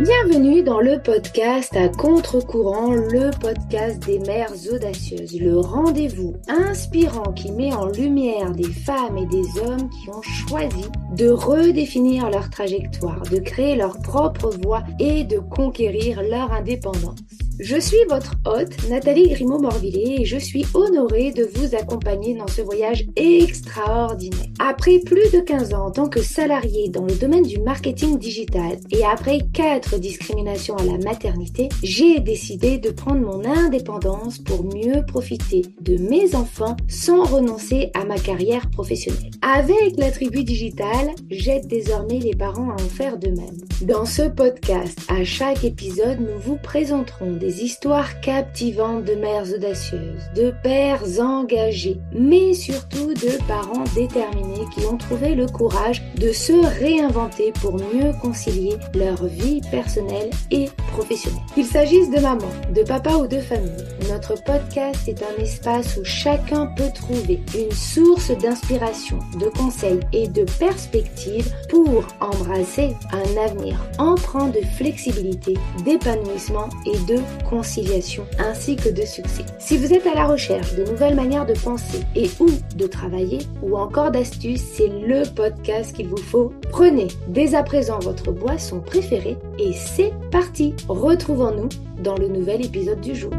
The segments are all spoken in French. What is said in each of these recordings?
Bienvenue dans le podcast à contre-courant, le podcast des mères audacieuses, le rendez-vous inspirant qui met en lumière des femmes et des hommes qui ont choisi de redéfinir leur trajectoire, de créer leur propre voie et de conquérir leur indépendance. Je suis votre hôte, Nathalie Grimaud-Morvillet, et je suis honorée de vous accompagner dans ce voyage extraordinaire. Après plus de 15 ans en tant que salariée dans le domaine du marketing digital et après 4 discriminations à la maternité, j'ai décidé de prendre mon indépendance pour mieux profiter de mes enfants sans renoncer à ma carrière professionnelle. Avec la tribu digitale, j'aide désormais les parents à en faire de même. Dans ce podcast, à chaque épisode, nous vous présenterons des histoires captivantes de mères audacieuses, de pères engagés, mais surtout de parents déterminés qui ont trouvé le courage de se réinventer pour mieux concilier leur vie personnelle et professionnelle. Qu'il s'agisse de maman, de papa ou de famille, notre podcast est un espace où chacun peut trouver une source d'inspiration, de conseils et de perspectives pour embrasser un avenir empreint de flexibilité, d'épanouissement et de conciliation, ainsi que de succès. Si vous êtes à la recherche de nouvelles manières de penser et ou de travailler, ou encore d'astuces, c'est le podcast qu'il vous faut. Prenez dès à présent votre boisson préférée et c'est parti. Retrouvons-nous dans le nouvel épisode du jour.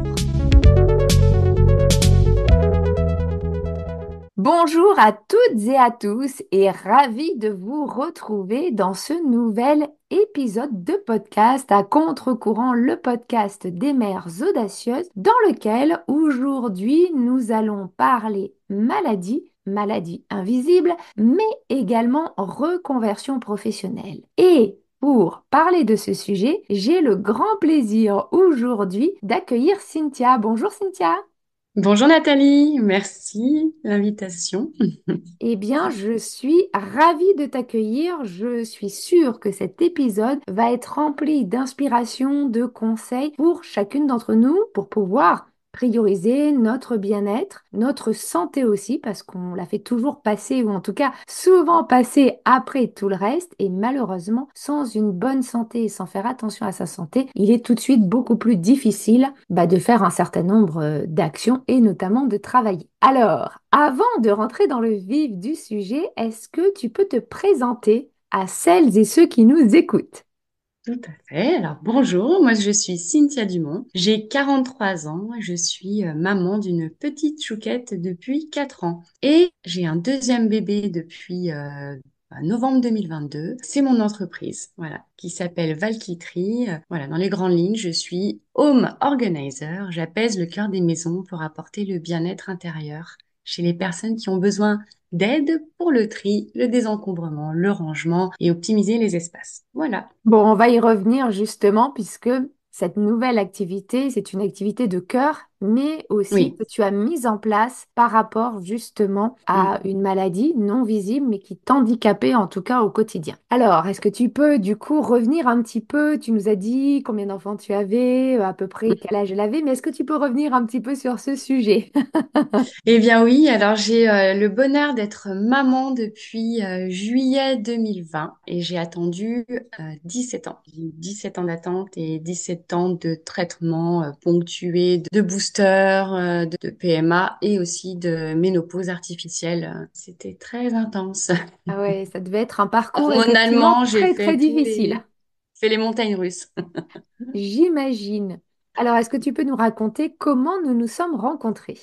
Bonjour à toutes et à tous et ravi de vous retrouver dans ce nouvel épisode de podcast à contre-courant, le podcast des mères audacieuses dans lequel aujourd'hui nous allons parler maladie invisible, mais également reconversion professionnelle. Et pour parler de ce sujet, j'ai le grand plaisir aujourd'hui d'accueillir Cynthia. Bonjour Cynthia. Bonjour Nathalie, merci de l'invitation. Eh bien, je suis ravie de t'accueillir. Je suis sûre que cet épisode va être rempli d'inspiration, de conseils pour chacune d'entre nous pour pouvoir prioriser notre bien-être, notre santé aussi, parce qu'on la fait toujours passer, ou en tout cas souvent passer après tout le reste. Et malheureusement, sans une bonne santé et sans faire attention à sa santé, il est tout de suite beaucoup plus difficile de faire un certain nombre d'actions et notamment de travailler. Alors, avant de rentrer dans le vif du sujet, est-ce que tu peux te présenter à celles et ceux qui nous écoutent? Tout à fait. Alors bonjour, moi je suis Cynthia Dumont, j'ai 43 ans, je suis maman d'une petite chouquette depuis 4 ans et j'ai un deuxième bébé depuis novembre 2022. C'est mon entreprise, voilà, qui s'appelle Valkytrie. Voilà, dans les grandes lignes, je suis home organizer, j'apaise le cœur des maisons pour apporter le bien-être intérieur chez les personnes qui ont besoin d'aide pour le tri, le désencombrement, le rangement et optimiser les espaces. Voilà. Bon, on va y revenir justement puisque cette nouvelle activité, c'est une activité de cœur, mais aussi Oui. que tu as mise en place par rapport justement Mm. à une maladie non visible, mais qui t'handicapait en tout cas au quotidien. Alors, est-ce que tu peux du coup revenir un petit peu? Tu nous as dit combien d'enfants tu avais, à peu près quel âge elle avait, mais est-ce que tu peux revenir un petit peu sur ce sujet? Eh bien oui, alors j'ai le bonheur d'être maman depuis juillet 2020 et j'ai attendu 17 ans. J'ai eu 17 ans d'attente et 17 ans de traitement ponctué de booster, de PMA et aussi de ménopause artificielle. C'était très intense. Ah ouais, ça devait être un parcours effectivement Hormonalement, j'ai très très fait tous difficile. fait les montagnes russes. J'imagine. Alors, est-ce que tu peux nous raconter comment nous nous sommes rencontrés?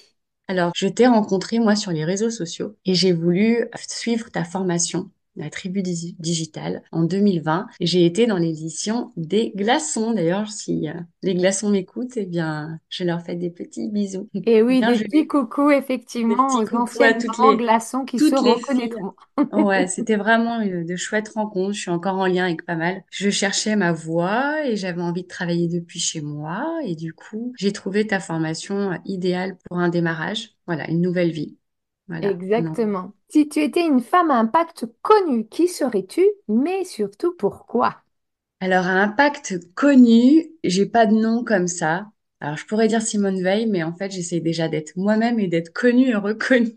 Alors, je t'ai rencontré, moi, sur les réseaux sociaux et j'ai voulu suivre ta formation, la tribu digitale, en 2020. J'ai été dans l'édition des glaçons. D'ailleurs, si les glaçons m'écoutent, eh bien, je leur fais des petits bisous. Et oui, Bien des petits joué. coucous Des effectivement petits aux coucou à anciennes mamans glaçons qui se toutes les filles. reconnaîtront. Ouais, c'était vraiment de chouettes rencontres. Je suis encore en lien avec pas mal. Je cherchais ma voie et j'avais envie de travailler depuis chez moi. Et du coup, j'ai trouvé ta formation idéale pour un démarrage. Voilà, une nouvelle vie. Voilà. Non. Exactement. Si tu étais une femme à impact connue, qui serais-tu? Mais surtout pourquoi? Alors, à impact connu, j'ai pas de nom comme ça. Alors, je pourrais dire Simone Veil, mais en fait, j'essaie déjà d'être moi-même et d'être connue et reconnue.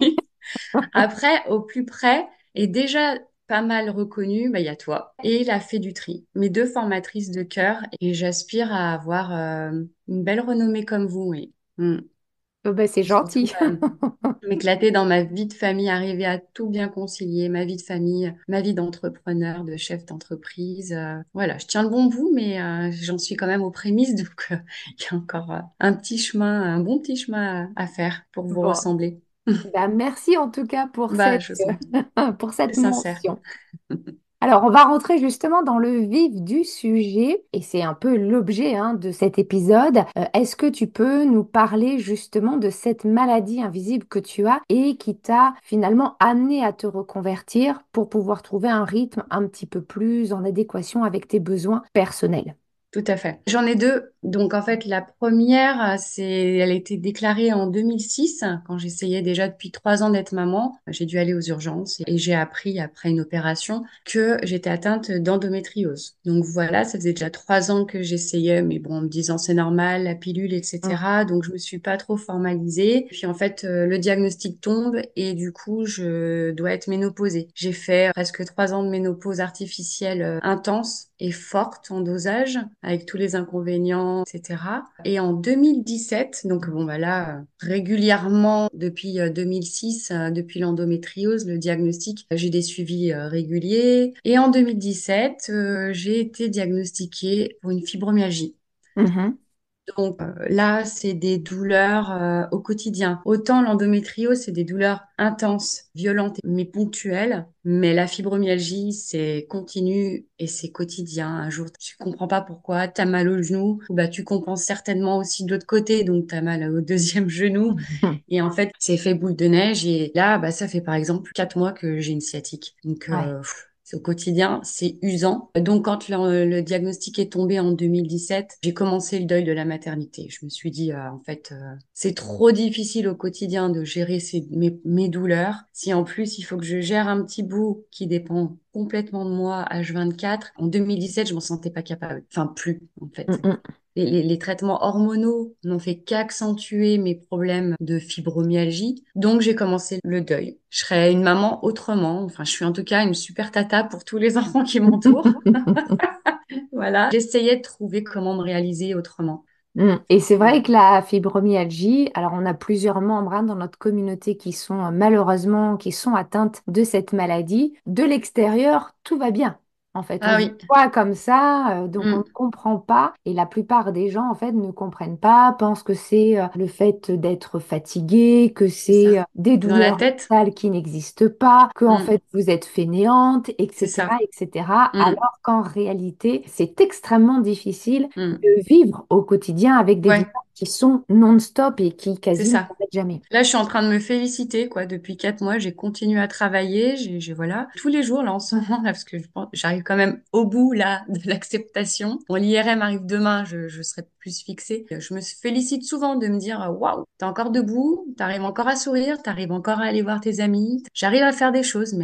Après, au plus près, et déjà pas mal reconnue, bah, il y a toi et la Fée du Tri, mes deux formatrices de cœur. Et j'aspire à avoir une belle renommée comme vous, oui. Oh, ben, c'est Et surtout, gentil. m'éclater dans ma vie de famille, arriver à tout bien concilier, ma vie de famille, ma vie d'entrepreneur, de chef d'entreprise. Voilà, je tiens le bon bout, mais j'en suis quand même aux prémices, donc il y a encore un petit chemin, un bon petit chemin à faire pour vous Bon, ressembler. ben, merci en tout cas pour Bah, je vous en prie, pour c'est cette sincère. mention. Alors, on va rentrer justement dans le vif du sujet, et c'est un peu l'objet hein, de cet épisode. Est-ce que tu peux nous parler justement de cette maladie invisible que tu as et qui t'a finalement amené à te reconvertir pour pouvoir trouver un rythme un petit peu plus en adéquation avec tes besoins personnels? Tout à fait. J'en ai deux. Donc, en fait, la première, elle a été déclarée en 2006, quand j'essayais déjà depuis 3 ans d'être maman. J'ai dû aller aux urgences et j'ai appris après une opération que j'étais atteinte d'endométriose. Donc voilà, ça faisait déjà 3 ans que j'essayais, mais bon, en me disant c'est normal, la pilule, etc. Donc, je me suis pas trop formalisée. Puis, en fait, le diagnostic tombe et du coup, je dois être ménopausée. J'ai fait presque 3 ans de ménopause artificielle intense et forte en dosage, avec tous les inconvénients, etc. Et en 2017, donc bon bah là, régulièrement depuis 2006, depuis l'endométriose, le diagnostic, j'ai des suivis réguliers. Et en 2017, j'ai été diagnostiquée pour une fibromyalgie. Mhm. Donc là, c'est des douleurs au quotidien. Autant l'endométriose, c'est des douleurs intenses, violentes, mais ponctuelles. Mais la fibromyalgie, c'est continu et c'est quotidien. Un jour, tu comprends pas pourquoi, tu as mal au genou. Ou bah, tu compenses certainement aussi de l'autre côté, donc tu as mal au deuxième genou. Mhm. Et en fait, c'est fait boule de neige. Et là, bah, ça fait par exemple 4 mois que j'ai une sciatique. Donc, Ouais. c'est au quotidien, c'est usant. Donc, quand le diagnostic est tombé en 2017, j'ai commencé le deuil de la maternité. Je me suis dit, en fait, c'est trop difficile au quotidien de gérer mes douleurs. Si en plus, il faut que je gère un petit bout qui dépend complètement de moi, H24. En 2017, je m'en sentais pas capable. Enfin, plus, en fait. Mhm. Les traitements hormonaux n'ont fait qu'accentuer mes problèmes de fibromyalgie. Donc, j'ai commencé le deuil. Je serai une maman autrement. Enfin, je suis en tout cas une super tata pour tous les enfants qui m'entourent. Voilà. J'essayais de trouver comment me réaliser autrement. Et c'est Voilà. vrai que la fibromyalgie, alors on a plusieurs membres hein, dans notre communauté qui sont malheureusement qui sont atteintes de cette maladie. De l'extérieur, tout va bien. En fait, on Ah vous oui. voit comme ça, donc on ne Mm. comprend pas. Et la plupart des gens, en fait, ne comprennent pas, pensent que c'est le fait d'être fatigué, que C'est ça. c'est des C'est dans la douleurs tête. mentales qui n'existent pas, que en Mm. fait vous êtes fainéante, C'est etc., ça. etc. Mm. Alors qu'en réalité, c'est extrêmement difficile Mm. de vivre au quotidien avec des douleurs Ouais, qui sont non-stop et qui c'est quasiment ça. n'arrêtent jamais. Là, je suis en train de me féliciter, quoi. Depuis 4 mois, j'ai continué à travailler. Voilà, tous les jours, là, en ce moment, là, parce que je pense, j'arrive quand même au bout, là, de l'acceptation. Bon, l'IRM arrive demain, je serai plus fixée. Je me félicite souvent de me dire, waouh, t'es encore debout, t'arrives encore à sourire, t'arrives encore à aller voir tes amis. J'arrive à faire des choses,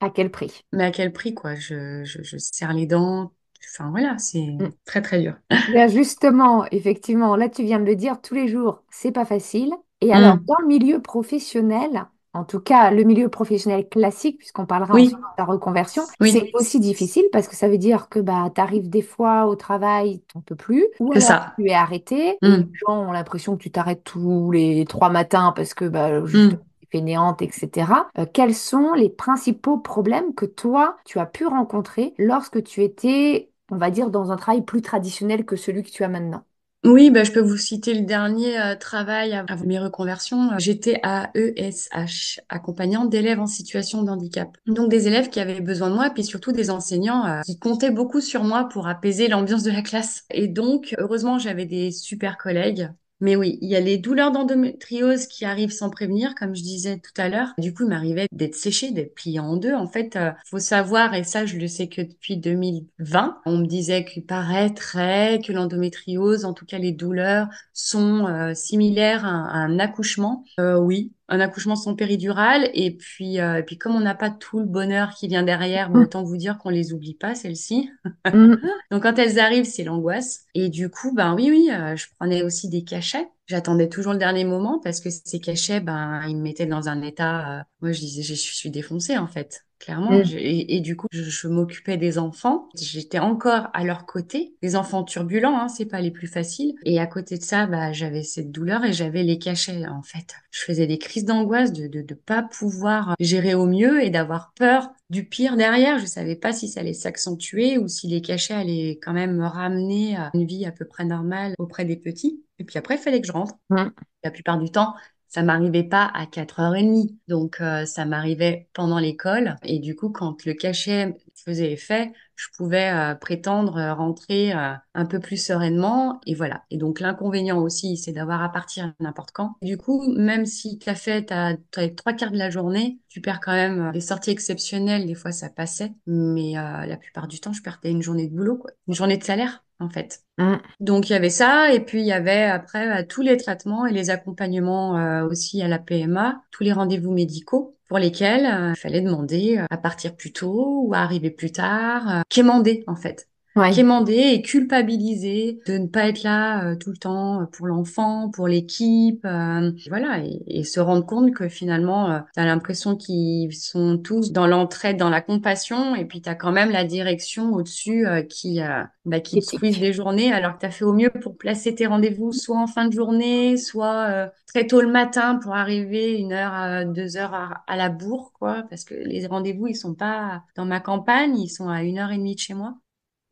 À quel prix? mais à quel prix, quoi? Je serre les dents. Enfin, voilà, c'est Mm. très, très dur. Bien justement, effectivement, là tu viens de le dire, tous les jours, c'est pas facile. Et alors, Mm. dans le milieu professionnel, en tout cas le milieu professionnel classique, puisqu'on parlera ensuite Oui, de ta reconversion, oui, c'est aussi difficile parce que ça veut dire que bah, tu arrives des fois au travail, tu n'en peux plus, ou c'est alors ça. tu es arrêté et les Mm. gens ont l'impression que tu t'arrêtes tous les 3 matins parce que bah, justement, Mm. tu es fainéante, etc. Quels sont les principaux problèmes que toi, tu as pu rencontrer lorsque tu étais, on va dire, dans un travail plus traditionnel que celui que tu as maintenant? Oui, bah, je peux vous citer le dernier travail avant mes reconversions. J'étais à ESH, accompagnante d'élèves en situation de handicap. Donc des élèves qui avaient besoin de moi, puis surtout des enseignants qui comptaient beaucoup sur moi pour apaiser l'ambiance de la classe. Et donc, heureusement, j'avais des super collègues. Mais oui, il y a les douleurs d'endométriose qui arrivent sans prévenir, comme je disais tout à l'heure. Du coup, il m'arrivait d'être séchée, d'être pliée en deux. En fait, faut savoir, et ça, je le sais que depuis 2020, on me disait qu'il paraîtrait que l'endométriose, en tout cas les douleurs, sont similaires à un accouchement. Oui, un accouchement sans péridurale. Et puis, comme on n'a pas tout le bonheur qui vient derrière, bah, autant vous dire qu'on les oublie pas, celles-ci. Mm. Donc quand elles arrivent, c'est l'angoisse. Et du coup, ben oui, oui, je prenais aussi des cachets. J'attendais toujours le dernier moment parce que ces cachets, ben, ils me mettaient dans un état. Moi, je disais, je suis défoncée en fait. Clairement, Mm. et du coup, je m'occupais des enfants. J'étais encore à leur côté. Les enfants turbulents, hein, c'est pas les plus faciles. Et à côté de ça, bah, j'avais cette douleur et j'avais les cachets. En fait, je faisais des crises d'angoisse de pas pouvoir gérer au mieux et d'avoir peur du pire derrière. Je savais pas si ça allait s'accentuer ou si les cachets allaient quand même me ramener à une vie à peu près normale auprès des petits. Et puis après, il fallait que je rentre. Mm. La plupart du temps, ça m'arrivait pas à 4h30. Donc, ça m'arrivait pendant l'école. Et du coup, quand le cachet faisait effet, je pouvais prétendre rentrer un peu plus sereinement. Et voilà. Et donc, l'inconvénient aussi, c'est d'avoir à partir n'importe quand. Du coup, même si tu as fait t'as 3 quarts de la journée, tu perds quand même des sorties exceptionnelles. Des fois, ça passait. Mais la plupart du temps, je perdais une journée de boulot, quoi. Une journée de salaire, en fait. Mm. Donc il y avait ça, et puis il y avait après tous les traitements et les accompagnements aussi à la PMA, tous les rendez-vous médicaux pour lesquels il fallait demander à partir plus tôt ou à arriver plus tard, quémander en fait. Ouais. Quémander et culpabiliser de ne pas être là tout le temps pour l'enfant, pour l'équipe, voilà, et se rendre compte que finalement, tu as l'impression qu'ils sont tous dans l'entraide, dans la compassion, et puis tu as quand même la direction au-dessus qui te squeeze Éthique. des journées alors que tu as fait au mieux pour placer tes rendez-vous soit en fin de journée, soit très tôt le matin pour arriver 1 heure, 2 heures à la bourre, quoi, parce que les rendez-vous, ils sont pas dans ma campagne, ils sont à 1h30 de chez moi.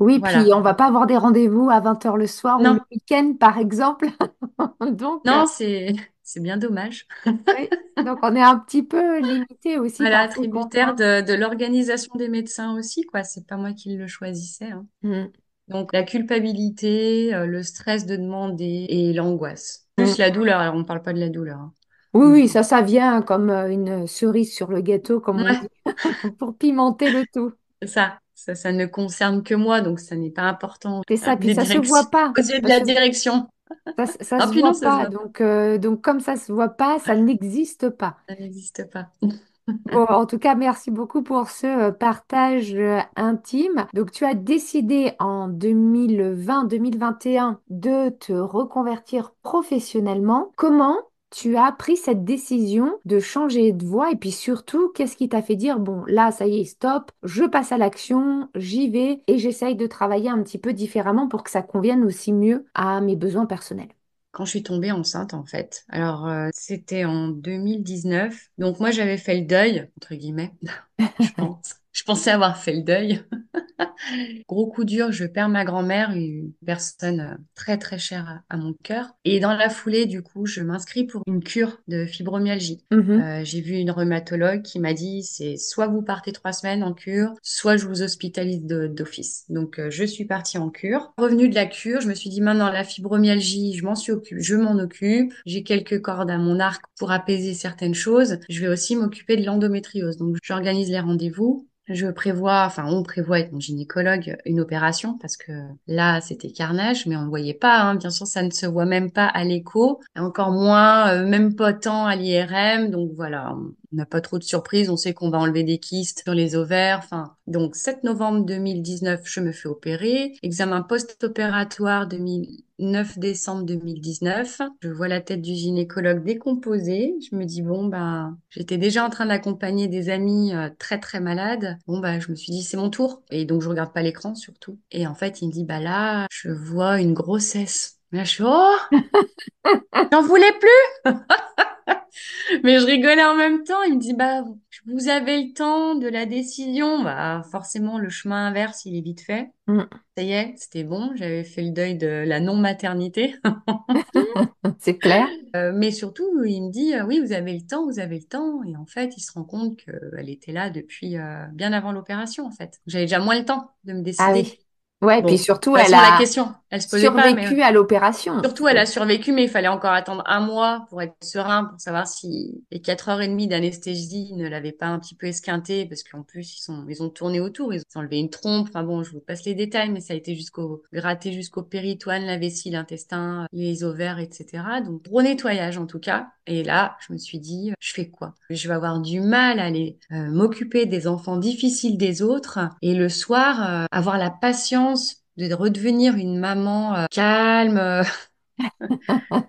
Oui, puis Voilà. on va pas avoir des rendez-vous à 20 h le soir ou le Non, week-end, par exemple. Donc, non, c'est bien dommage. oui. Donc, on est un petit peu limité aussi par Voilà, ces tributaire contraintes. de l'organisation des médecins aussi, quoi. C'est pas moi qui le choisissais, hein. Mm. Donc la culpabilité, le stress de demander et l'angoisse. Mm. Plus la douleur. Alors on parle pas de la douleur, hein. Oui, Mm. oui, ça vient comme une cerise sur le gâteau, comme on Ouais, dit, pour pimenter le tout. c'est ça. Ça ne concerne que moi, donc ça n'est pas important C'est ça, puis des ça se directions. voit pas, Aux yeux de parce la que direction. ça Ah se puis non, voit ça se pas. voit pas. Donc comme ça se voit pas, ça n'existe pas. Ça n'existe pas. Bon, en tout cas, merci beaucoup pour ce partage intime. Donc, tu as décidé en 2020-2021 de te reconvertir professionnellement. Comment tu as pris cette décision de changer de voie? Et puis surtout, qu'est-ce qui t'a fait dire, bon, là, ça y est, stop, je passe à l'action, j'y vais et j'essaye de travailler un petit peu différemment pour que ça convienne aussi mieux à mes besoins personnels. Quand je suis tombée enceinte, en fait. Alors, c'était en 2019. Donc moi, j'avais fait le deuil, entre guillemets, je pense. Je pensais avoir fait le deuil. Gros coup dur, je perds ma grand-mère, une personne très très chère à mon cœur. Et dans la foulée, du coup, je m'inscris pour une cure de fibromyalgie. Mhm. J'ai vu une rhumatologue qui m'a dit, c'est soit vous partez 3 semaines en cure, soit je vous hospitalise d'office. Donc, je suis partie en cure. Revenue de la cure, je me suis dit, maintenant, la fibromyalgie, je m'en occupe. J'ai quelques cordes à mon arc pour apaiser certaines choses. Je vais aussi m'occuper de l'endométriose. Donc, j'organise les rendez-vous. On prévoit avec mon gynécologue une opération parce que là, c'était carnage, mais on ne voyait pas, hein. Bien sûr, ça ne se voit même pas à l'écho, et encore moins, même pas tant à l'IRM. Donc voilà, on n'a pas trop de surprises. On sait qu'on va enlever des kystes sur les ovaires. Enfin, donc 7 novembre 2019, je me fais opérer. Examen post-opératoire 9 décembre 2019. Je vois la tête du gynécologue décomposée. Je me dis, bon, ben, j'étais déjà en train d'accompagner des amis très, très malades. Bon, ben, je me suis dit, c'est mon tour. Et donc, je regarde pas l'écran surtout. Et en fait, il me dit, bah là, je vois une grossesse. Là, je suis, oh, j'en voulais plus! Mais je rigolais en même temps. Il me dit, bah, vous avez le temps de la décision. Bah, forcément, le chemin inverse, il est vite fait. Mm. Ça y est, c'était bon. J'avais fait le deuil de la non-maternité. C'est clair. Mais surtout, il me dit, oui, vous avez le temps, vous avez le temps. Et en fait, il se rend compte qu'elle était là depuis bien avant l'opération, en fait. J'avais déjà moins le temps de me Ah décider. oui. Ouais, puis Bon, de surtout, toute elle façon, la a question, elle se posait pas, mais survécu à l'opération. surtout, elle a survécu, mais il fallait encore attendre un mois pour être serein, pour savoir si les 4h30 d'anesthésie ne l'avaient pas un petit peu esquinté, parce qu'en plus, ils ont tourné autour, ils ont enlevé une trompe. Enfin bon, je vous passe les détails, mais ça a été gratté jusqu'au péritoine, la vessie, l'intestin, les ovaires, etc. Donc, gros nettoyage, en tout cas. Et là, je me suis dit, je fais quoi? Je vais avoir du mal à aller m'occuper des enfants difficiles des autres, et le soir, avoir la patience de redevenir une maman calme.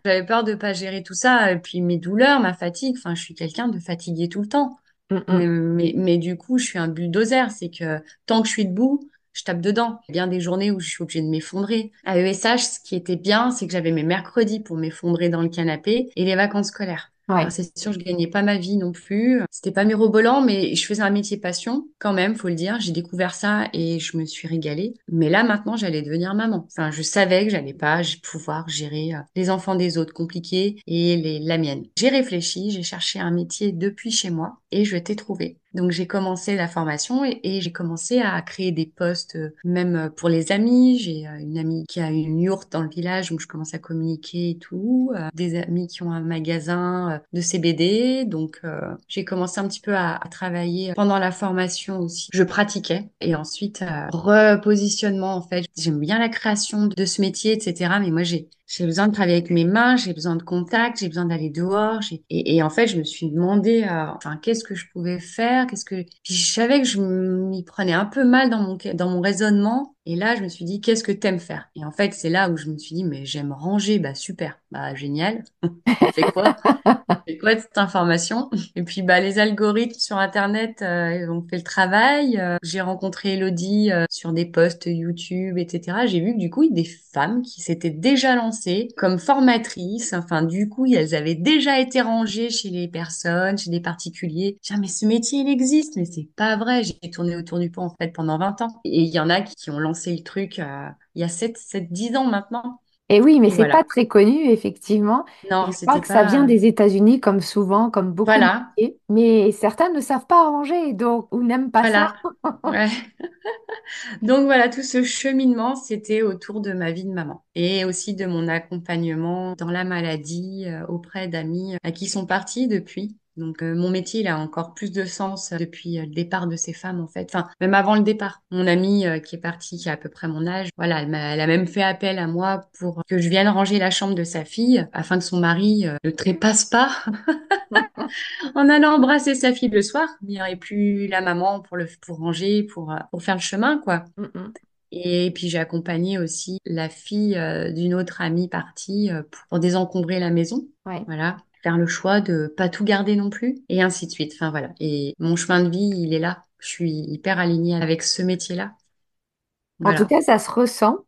J'avais peur de pas gérer tout ça, et puis mes douleurs, ma fatigue. Enfin, je suis quelqu'un de fatigué tout le temps. Mm, mm. Mais du coup, je suis un bulldozer. C'est que tant que je suis debout, je tape dedans. Il y a bien des journées où je suis obligée de m'effondrer. À ESH, ce qui était bien, c'est que j'avais mes mercredis pour m'effondrer dans le canapé et les vacances scolaires. Alors Ouais. c'est sûr, je gagnais pas ma vie non plus. C'était pas mirobolant, mais je faisais un métier passion quand même, faut le dire. J'ai découvert ça et je me suis régalée. Mais là maintenant, j'allais devenir maman. Enfin, je savais que j'allais pas pouvoir gérer les enfants des autres compliqués et la mienne. J'ai réfléchi, j'ai cherché un métier depuis chez moi et je t'ai trouvé. Donc j'ai commencé la formation et j'ai commencé à créer des posts, même pour les amis. J'ai une amie qui a une yourte dans le village, donc je commence à communiquer et tout. Des amis qui ont un magasin de CBD, donc j'ai commencé un petit peu à travailler pendant la formation aussi. Je pratiquais et ensuite repositionnement en fait. J'aime bien la création de ce métier, etc. Mais moi j'ai besoin de travailler avec mes mains, j'ai besoin de contact, j'ai besoin d'aller dehors. Et en fait, je me suis demandé, enfin, qu'est-ce que je pouvais faire, Puis je savais que je m'y prenais un peu mal dans mon raisonnement. Et là, je me suis dit, qu'est-ce que t'aimes faire? Et en fait, c'est là où je me suis dit, mais j'aime ranger, bah super, bah génial. On fait quoi? C'est quoi cette information? Et puis bah les algorithmes sur Internet ont fait le travail. J'ai rencontré Elodie sur des posts YouTube, etc. J'ai vu que du coup, il y a des femmes qui s'étaient déjà lancées comme formatrices. Enfin, du coup, elles avaient déjà été rangées chez les personnes, chez des particuliers. J'ai dit, ah, mais ce métier, il existe, mais c'est pas vrai. J'ai tourné autour du pot en fait pendant 20 ans. Et il y en a qui ont lancé le truc il y a 10 ans maintenant. Et oui, mais Et c'est pas voilà. très connu, effectivement. Et Non, je crois c'était que ça vient pas... des États-Unis, comme souvent, comme beaucoup de Voilà, métiers. Mais certains ne savent pas ranger, donc, ou n'aiment pas ça. voilà. Ouais. Donc voilà, tout ce cheminement, c'était autour de ma vie de maman et aussi de mon accompagnement dans la maladie auprès d'amis qui sont partis depuis. Donc mon métier, il a encore plus de sens depuis le départ de ces femmes en fait. Enfin, même avant le départ. Mon amie qui est partie, qui a à peu près mon âge, voilà, elle a même fait appel à moi pour que je vienne ranger la chambre de sa fille afin que son mari ne trépasse pas en allant embrasser sa fille le soir. Il n'y aurait plus la maman pour ranger, pour faire le chemin, quoi. Mm, mm. Et puis j'ai accompagné aussi la fille d'une autre amie partie pour désencombrer la maison. Ouais. Voilà, faire le choix de pas tout garder non plus et ainsi de suite. Enfin voilà. Et mon chemin de vie, il est là. Je suis hyper alignée avec ce métier-là. En tout Voilà. cas, ça se ressent.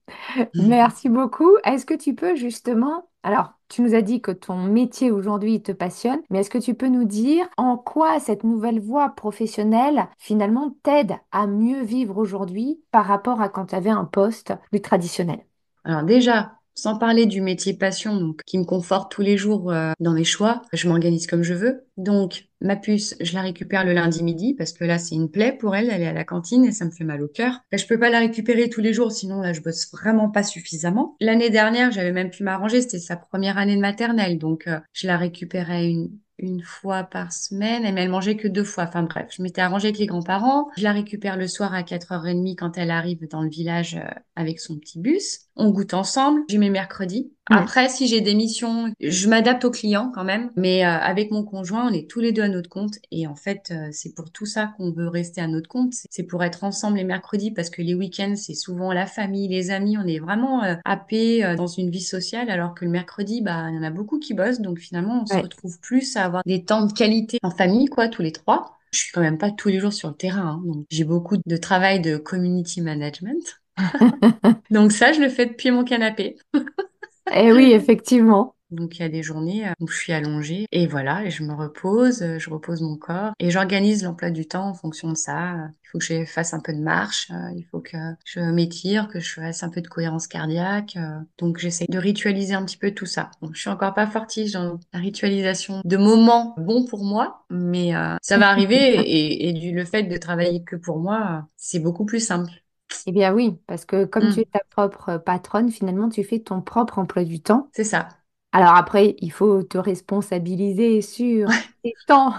Merci beaucoup. Est-ce que tu peux justement, alors, tu nous as dit que ton métier aujourd'hui il te passionne, mais est-ce que tu peux nous dire en quoi cette nouvelle voie professionnelle finalement t'aide à mieux vivre aujourd'hui par rapport à quand tu avais un poste plus traditionnel? Alors déjà, sans parler du métier passion, donc qui me conforte tous les jours dans mes choix, je m'organise comme je veux. Donc ma puce, je la récupère le lundi midi parce que là c'est une plaie pour elle, elle est à la cantine et ça me fait mal au cœur. Là, je peux pas la récupérer tous les jours, sinon là je bosse vraiment pas suffisamment. L'année dernière, j'avais même pu m'arranger, c'était sa première année de maternelle, donc je la récupérais une fois par semaine, mais elle mangeait que 2 fois. Enfin bref, je m'étais arrangée avec les grands-parents. Je la récupère le soir à 4h30 quand elle arrive dans le village avec son petit bus. On goûte ensemble. J'ai mes mercredis. Mm. Après, si j'ai des missions, je m'adapte aux clients quand même. Mais avec mon conjoint, on est tous les deux à notre compte. Et en fait, c'est pour tout ça qu'on veut rester à notre compte. C'est pour être ensemble les mercredis parce que les week-ends, c'est souvent la famille, les amis. On est vraiment happés dans une vie sociale. Alors que le mercredi, bah, il y en a beaucoup qui bossent. Donc finalement, on se Ouais. retrouve plus à avoir des temps de qualité en famille, quoi, tous les trois. Je suis quand même pas tous les jours sur le terrain, hein. Donc j'ai beaucoup de travail de community management. Donc ça, je le fais depuis mon canapé. Eh oui, effectivement. Donc il y a des journées où je suis allongée et voilà, et je me repose, je repose mon corps et j'organise l'emploi du temps en fonction de ça. Il faut que je fasse un peu de marche, il faut que je m'étire, que je fasse un peu de cohérence cardiaque. Donc j'essaie de ritualiser un petit peu tout ça. Donc je suis encore pas fortiche dans la ritualisation de moments bons pour moi, mais ça va arriver le fait de travailler que pour moi, c'est beaucoup plus simple. Eh bien oui, parce que comme tu es Hmm, ta propre patronne, finalement, tu fais ton propre emploi du temps. c'est ça. Alors après, il faut te responsabiliser sur tes temps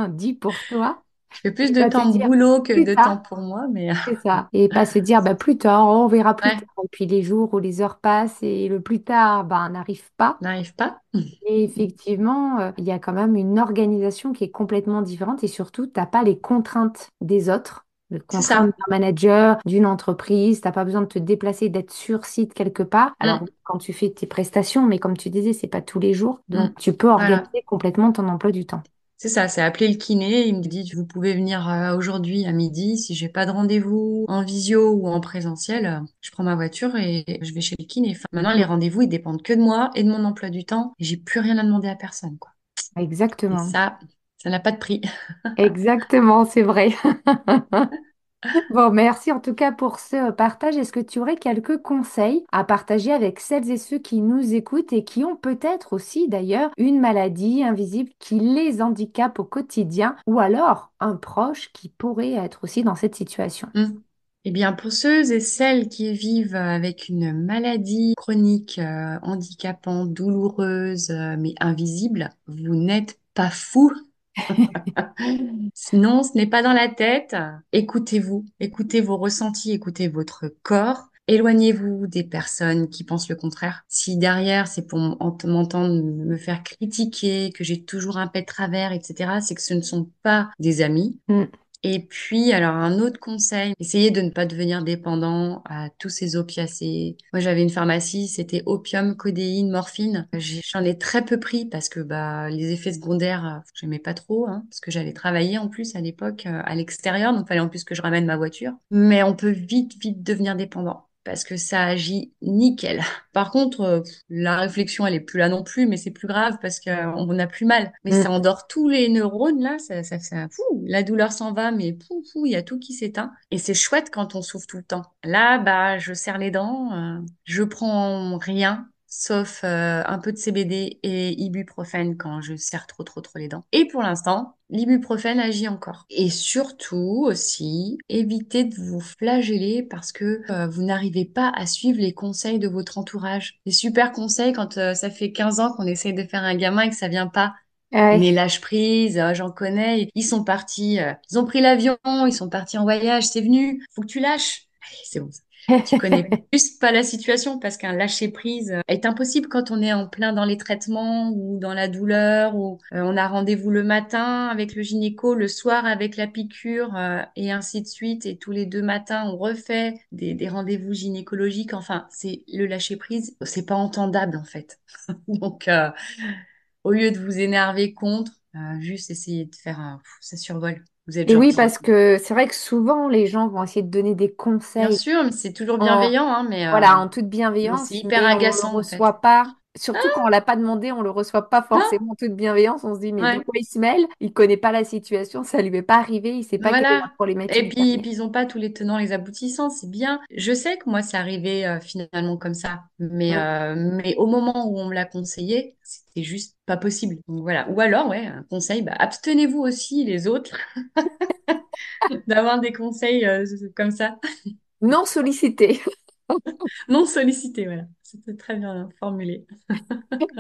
dits pour toi Je fais plus et de pas te temps dire boulot que plus de temps tard, pour moi, mais c'est ça. Et pas se dire bah, plus tard, on verra plus ouais, tard. Et puis les jours ou les heures passent et le plus tard bah, n'arrive pas. n'arrive pas. Et effectivement, il y a quand même une organisation qui est complètement différente et surtout, tu n'as pas les contraintes des autres, les C'est contraintes ça. d'un manager, d'une entreprise. Tu n'as pas besoin de te déplacer, d'être sur site quelque part. Alors, Mm, quand tu fais tes prestations, mais comme tu disais, c'est pas tous les jours. mm. Donc, tu peux Voilà, organiser complètement ton emploi du temps. C'est ça, c'est appeler le kiné. Il me dit, vous pouvez venir aujourd'hui à midi. Si j'ai pas de rendez-vous en visio ou en présentiel, je prends ma voiture et je vais chez le kiné. Enfin, maintenant, les rendez-vous, ils dépendent que de moi et de mon emploi du temps. Et j'ai plus rien à demander à personne, quoi. Et Exactement. ça n'a pas de prix. Exactement, c'est vrai. Bon, merci en tout cas pour ce partage. Est-ce que tu aurais quelques conseils à partager avec celles et ceux qui nous écoutent et qui ont peut-être aussi d'ailleurs une maladie invisible qui les handicape au quotidien ou alors un proche qui pourrait être aussi dans cette situation? Mm. Eh bien, pour ceux et celles qui vivent avec une maladie chronique, handicapante, douloureuse, mais invisible, vous n'êtes pas fous. Sinon, ce n'est pas dans la tête. Écoutez-vous, écoutez vos ressentis, écoutez votre corps. Éloignez-vous des personnes qui pensent le contraire. Si derrière, c'est pour m'entendre me faire critiquer, que j'ai toujours un pet de travers, etc., c'est que ce ne sont pas des amis. Mm. Et puis, alors, un autre conseil, essayez de ne pas devenir dépendant à tous ces opiacés. Moi, j'avais une pharmacie, c'était opium, codéine, morphine. J'en ai très peu pris parce que bah, les effets secondaires, j'aimais pas trop, hein, parce que j'allais travailler en plus à l'époque à l'extérieur, donc fallait en plus que je ramène ma voiture. Mais on peut vite, vite devenir dépendant parce que ça agit nickel. Par contre, la réflexion, elle est plus là non plus, mais c'est plus grave parce qu'on n'a plus mal. Mais ça Mm. endort tous les neurones, là, fou, la douleur s'en va, mais fou, il y a tout qui s'éteint. Et c'est chouette quand on souffre tout le temps. Là, bah, je serre les dents, je prends rien, sauf un peu de CBD et ibuprofène quand je serre trop les dents. Et pour l'instant, l'ibuprofène agit encore. Et surtout aussi, évitez de vous flageller parce que vous n'arrivez pas à suivre les conseils de votre entourage. Les super conseils quand ça fait 15 ans qu'on essaye de faire un gamin et que ça vient pas. Ouais. Mais lâche prise, j'en connais. Ils sont partis, ils ont pris l'avion, ils sont partis en voyage, c'est venu. Faut que tu lâches. Allez, c'est bon. Tu connais juste pas la situation parce qu'un lâcher prise est impossible quand on est en plein dans les traitements ou dans la douleur ou on a rendez-vous le matin avec le gynéco, le soir avec la piqûre et ainsi de suite. Et tous les 2 matins, on refait des rendez-vous gynécologiques. Enfin, c'est le lâcher prise, c'est pas entendable en fait. Donc, au lieu de vous énerver contre, juste essayez de faire un... Ça survole. Vous êtes Et oui, gentil. parce que c'est vrai que souvent les gens vont essayer de donner des Bien conseils sûr, mais c'est toujours en, bienveillant, hein, voilà, en toute mais c'est bienveillance, hyper mais on le agaçant en fait. reçoit pas. Surtout quand on l'a pas demandé, on le reçoit pas Ah, forcément en toute bienveillance. On se dit, mais de ouais, quoi il se mêle? Il connaît pas la situation, ça lui est pas arrivé, il sait pas quelle est la voilà. Et problématique puis, derrière. puis ils n'ont pas tous les tenants, les aboutissants, c'est bien. Je sais que moi, c'est arrivé finalement comme ça, Mm. mais au moment où on me l'a conseillé, c'était juste pas possible. Donc voilà. Ou alors, ouais, un conseil, bah, abstenez-vous aussi les autres d'avoir des conseils comme ça. Non sollicité. Non sollicité, voilà. C'était très bien formulé.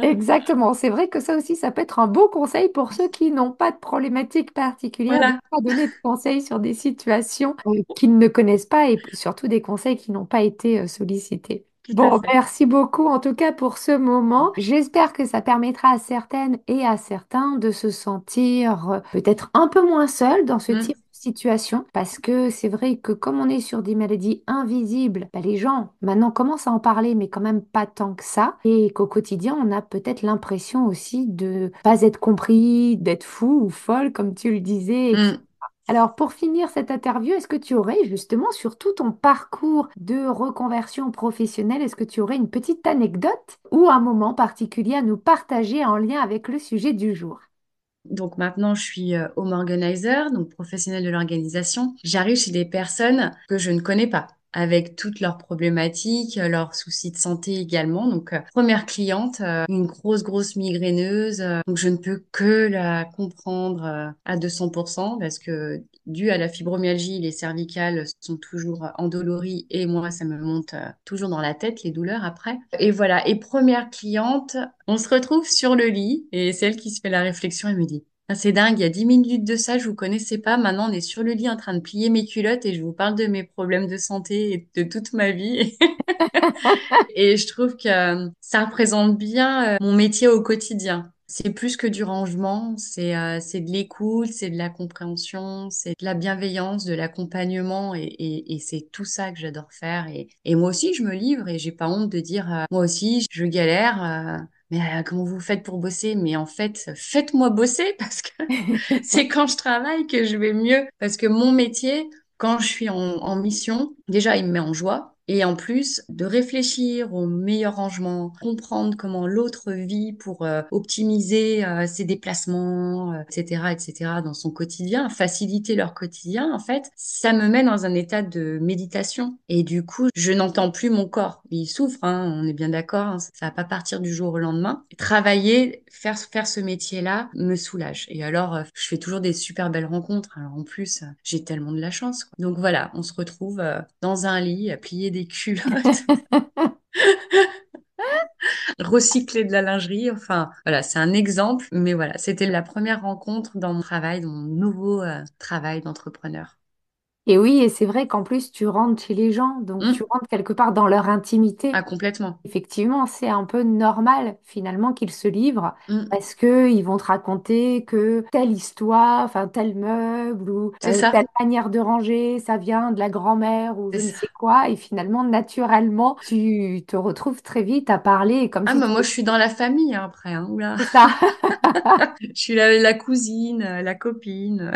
Exactement. C'est vrai que ça aussi, ça peut être un beau conseil pour ceux qui n'ont pas de problématique particulière, de ne Voilà, pas donner de conseils sur des situations qu'ils ne connaissent pas et surtout des conseils qui n'ont pas été sollicités. tout à Bon, fait. merci beaucoup en tout cas pour ce moment. J'espère que ça permettra à certaines et à certains de se sentir peut-être un peu moins seuls dans ce type Mm, de situation parce que c'est vrai que comme on est sur des maladies invisibles, bah, les gens maintenant commencent à en parler mais quand même pas tant que ça et qu'au quotidien on a peut-être l'impression aussi de pas être compris, d'être fou ou folle comme tu le disais. mm. Alors, pour finir cette interview, est-ce que tu aurais justement sur tout ton parcours de reconversion professionnelle, est-ce que tu aurais une petite anecdote ou un moment particulier à nous partager en lien avec le sujet du jour? Donc maintenant, je suis home organizer, donc professionnelle de l'organisation. J'arrive chez des personnes que je ne connais pas, avec toutes leurs problématiques, leurs soucis de santé également. Donc première cliente, une grosse migraineuse. Donc je ne peux que la comprendre à 200% parce que dû à la fibromyalgie, les cervicales sont toujours endolories et moi, ça me monte toujours dans la tête, les douleurs après. Et voilà. Et première cliente, on se retrouve sur le lit et c'est elle qui se fait la réflexion et me dit, ah, c'est dingue, il y a 10 minutes de ça, je vous connaissais pas. Maintenant, on est sur le lit en train de plier mes culottes et je vous parle de mes problèmes de santé et de toute ma vie. Et je trouve que ça représente bien mon métier au quotidien. C'est plus que du rangement, c'est de l'écoute, c'est de la compréhension, c'est de la bienveillance, de l'accompagnement et c'est tout ça que j'adore faire. Et moi aussi, je me livre et j'ai pas honte de dire moi aussi, je galère. mais comment vous faites pour bosser? Mais en fait, faites-moi bosser parce que c'est quand je travaille que je vais mieux. Parce que mon métier, quand je suis en mission, déjà, il me met en joie. Et en plus, de réfléchir au meilleur rangement, comprendre comment l'autre vit pour optimiser ses déplacements, etc., etc., dans son quotidien, faciliter leur quotidien, en fait, ça me met dans un état de méditation. Et du coup, je n'entends plus mon corps. Il souffre, hein, on est bien d'accord, hein, ça va pas partir du jour au lendemain. Travailler, faire ce métier-là me soulage. Et alors, je fais toujours des super belles rencontres. Alors en plus, j'ai tellement de la chance, quoi. Donc voilà, on se retrouve dans un lit, à plier des culottes, recycler de la lingerie. Enfin, voilà, c'est un exemple. Mais voilà, c'était la première rencontre dans mon travail, dans mon nouveau travail d'entrepreneur. Et oui, et c'est vrai qu'en plus, tu rentres chez les gens, donc tu rentres quelque part dans leur intimité. Ah, complètement. Effectivement, c'est un peu normal finalement qu'ils se livrent Mm. parce que ils vont te raconter que telle histoire, enfin tel meuble ou C'est telle ça, manière de ranger, ça vient de la grand-mère ou c'est je ne ça. sais quoi. Et finalement, naturellement, tu te retrouves très vite à parler comme Ah, si bah, tu moi, je suis dans la famille hein, après. Hein. Oula. étais ça. Je suis la cousine, la copine.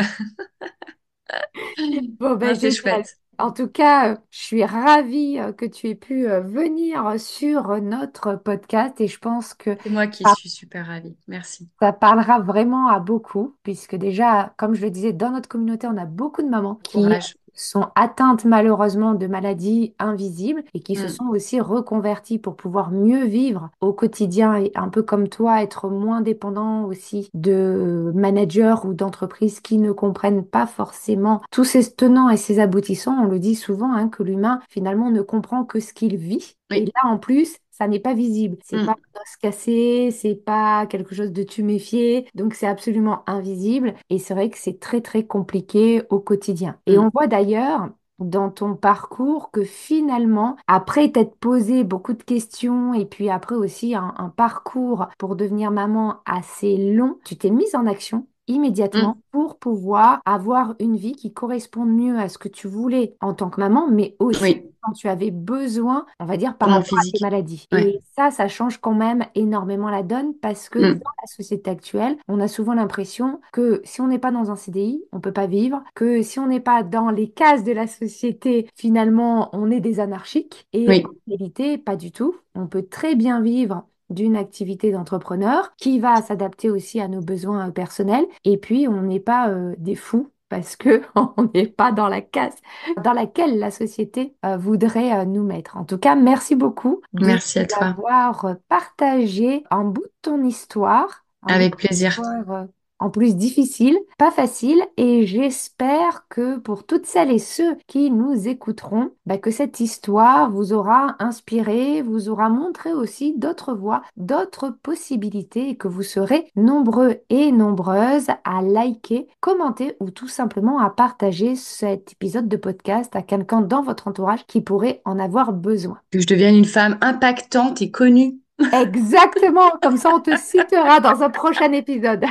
Bon, ben Ah, c'est génial. chouette. En tout cas, je suis ravie que tu aies pu venir sur notre podcast et je pense que C'est moi qui suis super ravie. Merci. ça parlera vraiment à beaucoup, puisque déjà, comme je le disais, dans notre communauté, on a beaucoup de mamans qui Courage. sont atteintes malheureusement de maladies invisibles et qui se Mm. sont aussi reconverties pour pouvoir mieux vivre au quotidien et un peu comme toi, être moins dépendant aussi de managers ou d'entreprises qui ne comprennent pas forcément tous ces tenants et ces aboutissants. On le dit souvent, hein, que l'humain finalement ne comprend que ce qu'il vit. Et Oui. là, en plus, ça n'est pas visible. C'est pas Mm. un os cassé, c'est pas quelque chose de tuméfié. Donc, c'est absolument invisible. Et c'est vrai que c'est très, très compliqué au quotidien. Et on Mm. voit d'ailleurs dans ton parcours que finalement, après t'être posé beaucoup de questions et puis après aussi un parcours pour devenir maman assez long, tu t'es mise en action immédiatement Mm. pour pouvoir avoir une vie qui corresponde mieux à ce que tu voulais en tant que maman, mais aussi Oui. quand tu avais besoin, on va dire, par Pour mon rapport à tes physique. maladies. Ouais. Et ça change quand même énormément la donne parce que Mm. dans la société actuelle, on a souvent l'impression que si on n'est pas dans un CDI, on peut pas vivre, que si on n'est pas dans les cases de la société, finalement, on est des anarchiques. Et en Oui. réalité, pas du tout. On peut très bien vivre d'une activité d'entrepreneur qui va s'adapter aussi à nos besoins personnels. Et puis, on n'est pas des fous parce que on n'est pas dans la case dans laquelle la société voudrait nous mettre. En tout cas, merci beaucoup de Merci à nous toi. avoir partagé un bout de ton histoire, un bout de Avec plaisir. ton histoire en plus difficile, pas facile, et j'espère que pour toutes celles et ceux qui nous écouteront, bah, que cette histoire vous aura inspiré, vous aura montré aussi d'autres voies, d'autres possibilités, et que vous serez nombreux et nombreuses à liker, commenter ou tout simplement à partager cet épisode de podcast à quelqu'un dans votre entourage qui pourrait en avoir besoin. Que je devienne une femme impactante et connue. Exactement, comme ça on te citera dans un prochain épisode.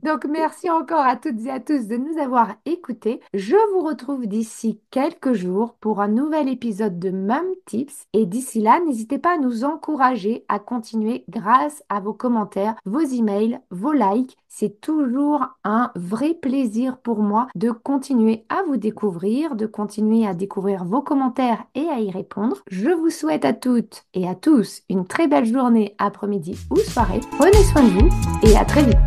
Donc, merci encore à toutes et à tous de nous avoir écoutés. Je vous retrouve d'ici quelques jours pour un nouvel épisode de Mum Tips. Et d'ici là, n'hésitez pas à nous encourager à continuer grâce à vos commentaires, vos emails, vos likes. C'est toujours un vrai plaisir pour moi de continuer à vous découvrir, de continuer à découvrir vos commentaires et à y répondre. Je vous souhaite à toutes et à tous une très belle journée, après-midi ou soirée. Prenez soin de vous et à très vite.